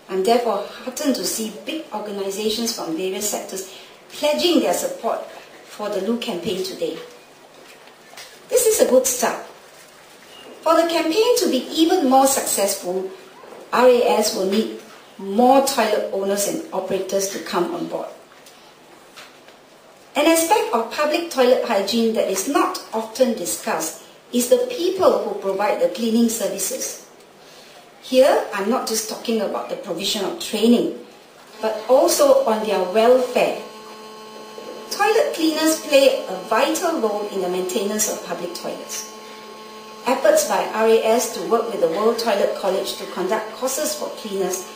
I'm therefore heartened to see big organizations from various sectors pledging their support for the LOO campaign today. This is a good start. For the campaign to be even more successful, RAS will need more toilet owners and operators to come on board. An aspect of public toilet hygiene that is not often discussed is the people who provide the cleaning services. Here, I'm not just talking about the provision of training, but also on their welfare. Toilet cleaners play a vital role in the maintenance of public toilets. Efforts by RAS to work with the World Toilet College to conduct courses for cleaners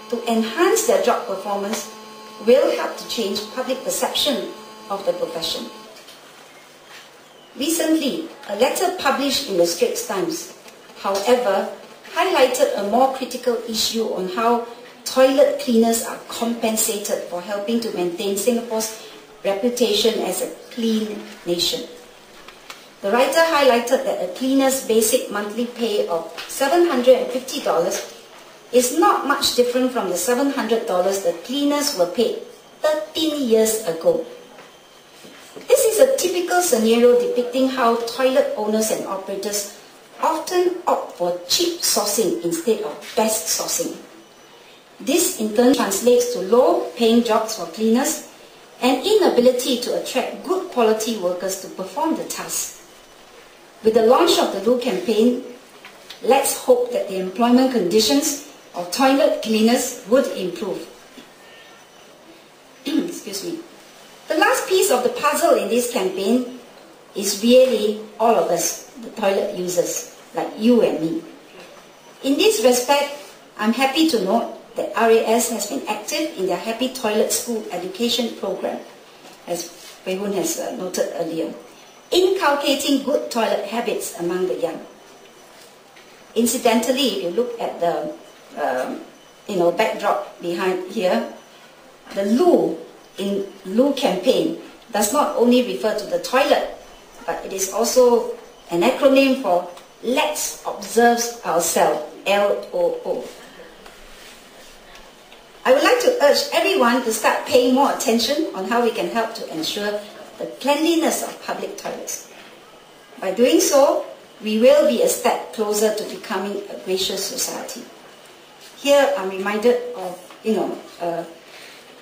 to enhance their job performance will help to change public perception of the profession. Recently, a letter published in the Straits Times, however, highlighted a more critical issue on how toilet cleaners are compensated for helping to maintain Singapore's reputation as a clean nation. The writer highlighted that a cleaner's basic monthly pay of $750 is not much different from the $700 that cleaners were paid 13 years ago. This is a typical scenario depicting how toilet owners and operators often opt for cheap sourcing instead of best sourcing. This in turn translates to low-paying jobs for cleaners and inability to attract good quality workers to perform the task. With the launch of the LOO campaign, let's hope that the employment conditions of toilet cleaners would improve. Excuse me. The last piece of the puzzle in this campaign is really all of us, the toilet users, like you and me. In this respect, I'm happy to note that RAS has been active in their Happy Toilet School education program, as Wei Hun has noted earlier, inculcating good toilet habits among the young. Incidentally, if you look at the backdrop behind here, the LOO in LOO campaign does not only refer to the toilet, but it is also an acronym for Let's Observe Ourselves, LOO. I would like to urge everyone to start paying more attention on how we can help to ensure the cleanliness of public toilets. By doing so, we will be a step closer to becoming a gracious society. Here I'm reminded of,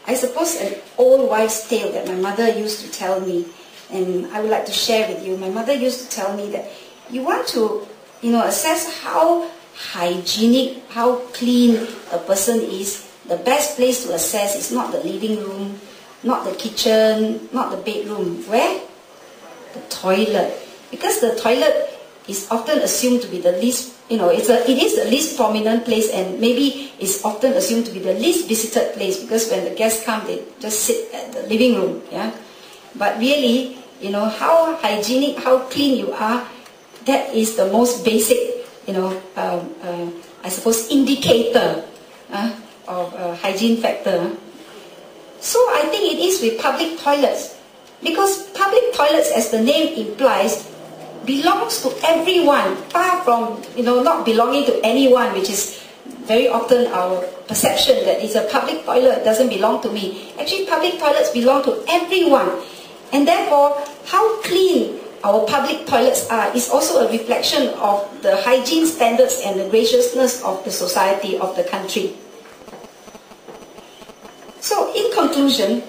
I suppose an old wives' tale that my mother used to tell me, and I would like to share with you. My mother used to tell me that you want to, assess how hygienic, how clean a person is. The best place to assess is not the living room, not the kitchen, not the bedroom. Where? The toilet. Because the toilet is often assumed to be the least, it is the least prominent place, and maybe it's often assumed to be the least visited place, because when the guests come, they just sit at the living room. Yeah? But really, how hygienic, how clean you are, that is the most basic, I suppose, indicator of hygiene factor. So I think it is with public toilets, because public toilets, as the name implies, belongs to everyone, far from not belonging to anyone, which is very often our perception that it's a public toilet, doesn't belong to me. Actually, public toilets belong to everyone, and therefore how clean our public toilets are is also a reflection of the hygiene standards and the graciousness of the society, of the country. So, in conclusion,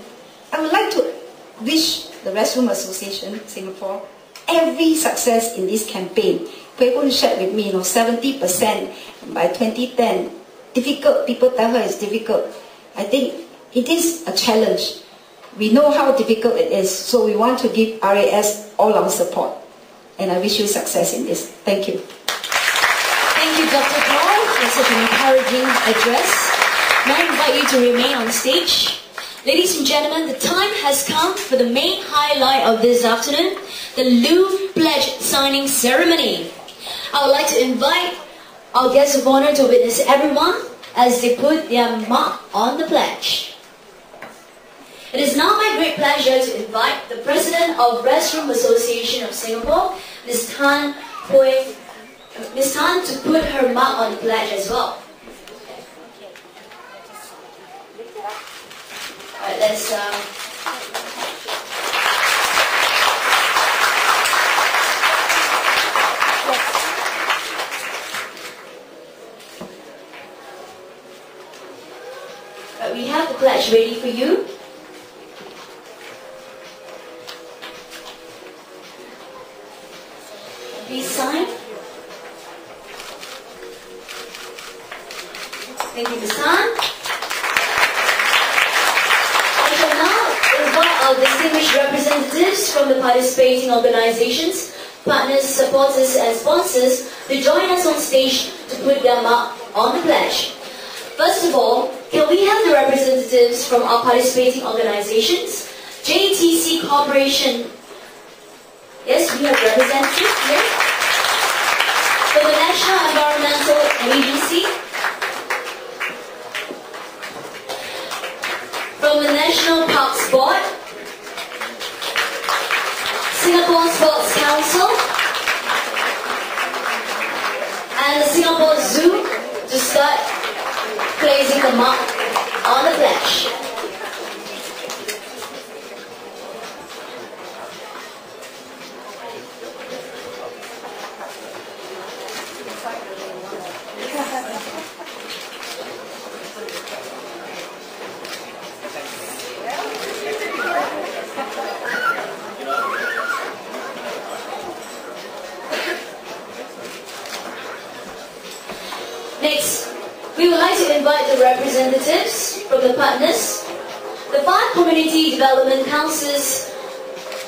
I would like to wish the Restroom Association Singapore every success in this campaign. Wei Hun shared with me, 70% by 2010. Difficult, people tell her it's difficult. I think it is a challenge. We know how difficult it is, so we want to give RAS all our support. And I wish you success in this. Thank you. Thank you, Dr. Paul, for such an encouraging address. May I invite you to remain on stage. Ladies and gentlemen, the time has come for the main highlight of this afternoon, the LOO Pledge Signing Ceremony. I would like to invite our guests of honor to witness everyone as they put their mark on the pledge. It is now my great pleasure to invite the President of Restroom Association of Singapore, Ms. Tan, to put her mark on the pledge as well. let's we have the pledge ready for you. Please sign. Thank you, Ms. Han. I shall now invite our distinguished representatives from the participating organizations, partners, supporters and sponsors to join us on stage to put their mark on the pledge. First of all, can we have the representatives from our participating organizations? JTC Corporation. Yes, we have representatives here. From the National Environmental Agency. From the National Parks Board. Singapore Sports Council. And the Singapore Zoo to start placing the mark on the pledge. Next, we would like to invite the representatives from the partners, the 5 Community Development Councils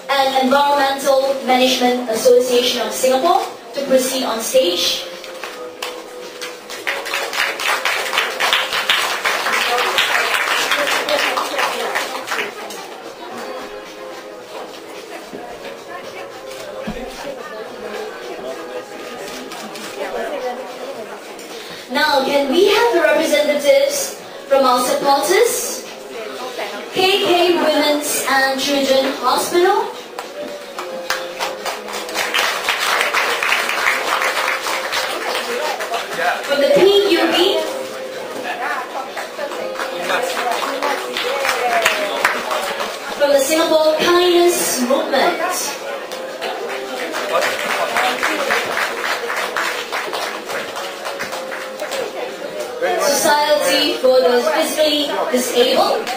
and Environmental Management Association of Singapore to proceed on stage. Now, can we have the representatives from our supporters? KK Women's and Children Hospital. From the PUB. From the Singapore Kindness Movement. Society for the Physically Disabled.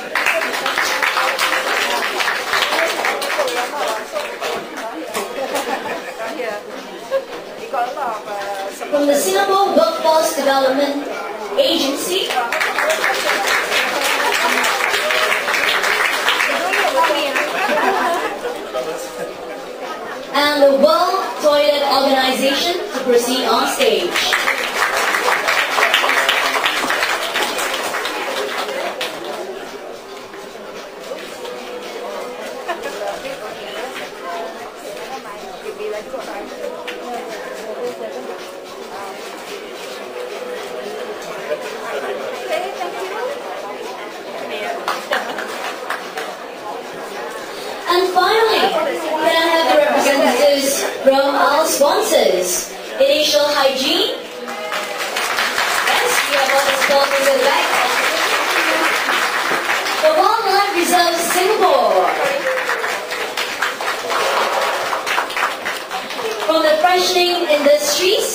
From the Singapore Workforce Development Agency. And the World Toilet Organization to proceed on stage. And finally, can I have the representatives from our sponsors? Initial Hygiene. Yes, we have all the sponsors at the back. The Wildlife Reserve Singapore. From the Freshening Industries.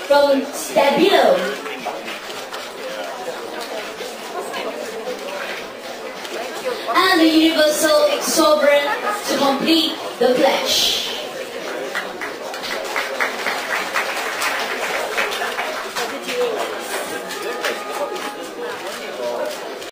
From Stabilo. And the Universal Sovereign to complete the pledge.